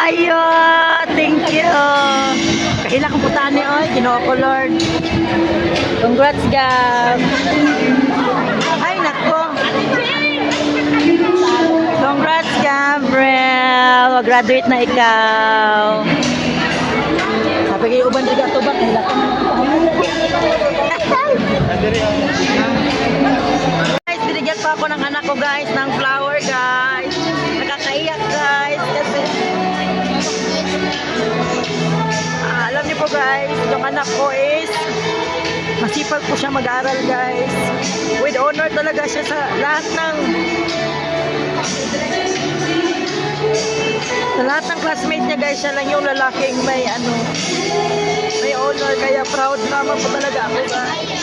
kayo. Thank you. Kahila kong putaan ni oy, Ginoo ko Lord. Congrats, Gab. Ay, nako. Congrats, Gabriel. Graduate na ikaw. Sabi kayo, uban tiga ito ba? Kahila ka. Guys, binigyan pa ako ng anak ko, guys, ng flower, guys. Nakakaiyak, guys. Kasi alam niyo po, guys, yung anak ko is masipag po siya mag-aral, guys. With honor talaga siya sa lahat ng classmate niya, guys. Siya lang yung lalaking may honor, kaya proud naman po talaga ako, guys.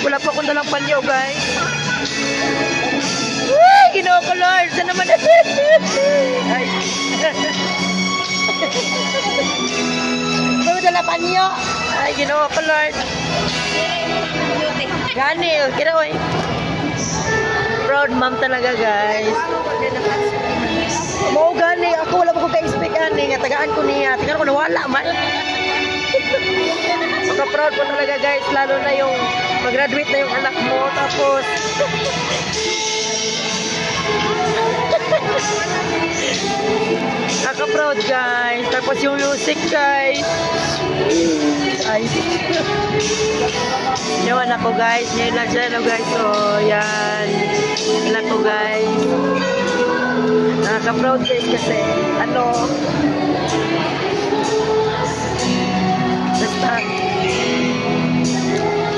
Wala po akong dalang panyo, guys. Uy, Ginoo ko Lord, saan naman na? Ay. May dala panyo. Ay, Ginoo ko Lord. Gani, kira oy. Proud mom talaga, guys. Mo gani, ako wala ko ka-expect ani nga tagaan ko niya. Tingnan ko nawala man. Proud ko talaga, guys, lalo na yung mag-graduate na yung anak mo, tapos proud, guys, tapos yung music, guys. Ay, yung anak ko, guys, yun lang siya, no, guys. So yan, anak ko, guys, nakaka-proud, guys, kasi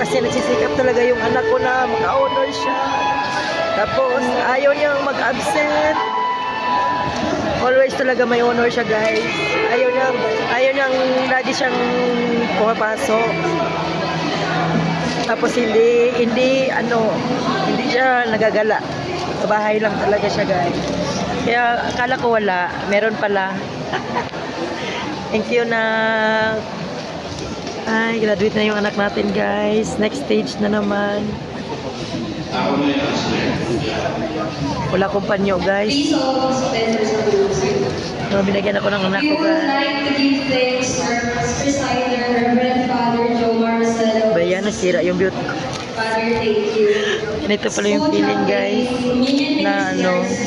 kasi nagsisikap talaga yung anak ko na maka-honor siya. Tapos ayaw niyang mag-absent. Always talaga may honor siya, guys. Ayaw niyang lagi siyang pumapasok. Tapos hindi siya nagagala. Sa bahay lang talaga siya, guys. Kaya akala ko wala, meron pala. Thank you na. Ay, graduate na yung anak natin, guys. Next stage na naman. Wala akong panyo, guys. So, binagyan ako ng anak ko, guys. Bayan, nasira yung beauty ko. Ganito pala yung feeling, guys. Na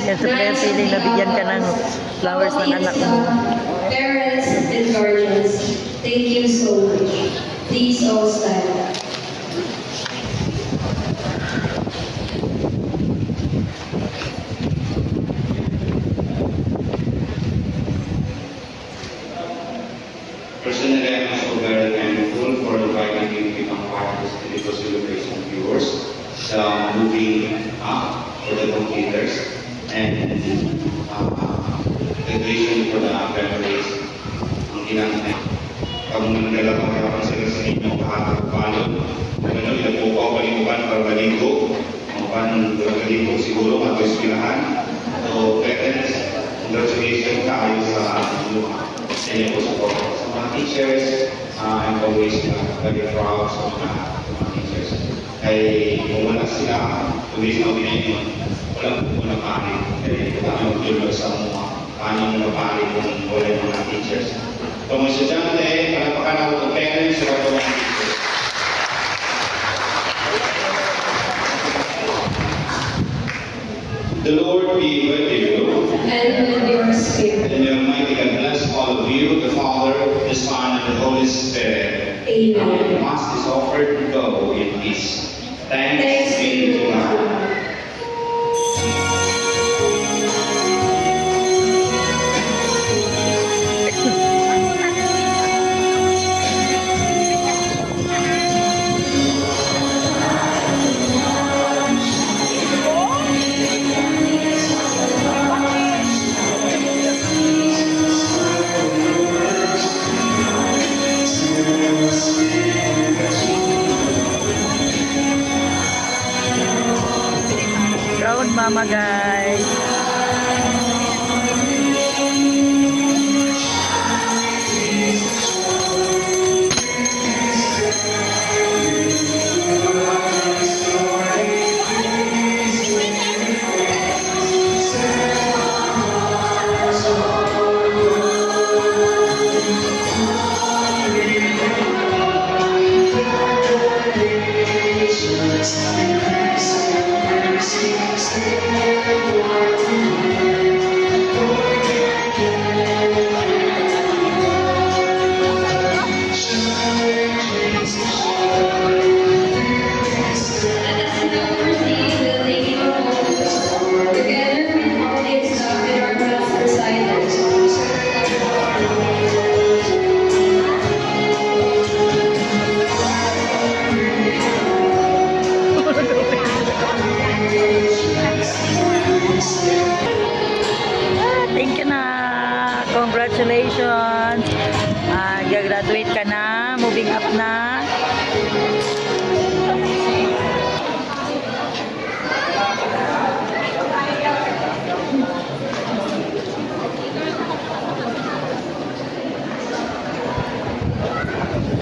yan sa pala yung feeling na bigyan ka ng flowers ng anak mo. Parents and guardians, thank you so much. Please all stand. Personally, I'm also very thankful for inviting me to become part of this critical celebration viewers, the movie for the computers, and graduation for the families. Ang ginagawa kung nagdala pa sila sa inyong kahapon, ilan po ako paliguan para maligo, paano maligo siguro mag-eskwelahan. So, parents, congratulations tayo sa inyo po support. Sa mga teachers, I'm always very proud sa mga teachers. Kaya kung wala sila, tulis na pinay walang po napanin. Kaya kami magdulog sa mga paano napanin kung wala yung mga teachers. Kung mga estudyante, palapakan ako ng parents sa mga teachers. The Lord be with you. And with your spirit. And the Almighty God bless all of you, the Father, the Son, and the Holy Spirit. Amen. The Mass is offered to go in peace. Thanks be to God. Proud mama, guys. Let us now proceed with taking our photos together with all the staff and our class reciters. Thank you na. Congratulations. Gagraduate ka na. Moving up na.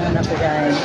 Ano po guys.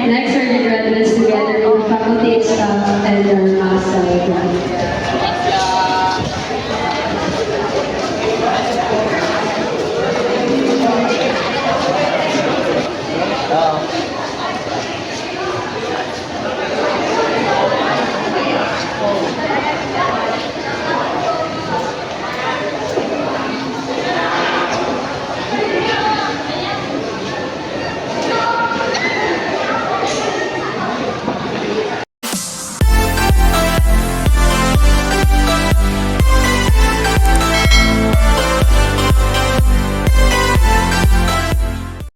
Next are the graduates together with faculty, staff, and our mass celebrant.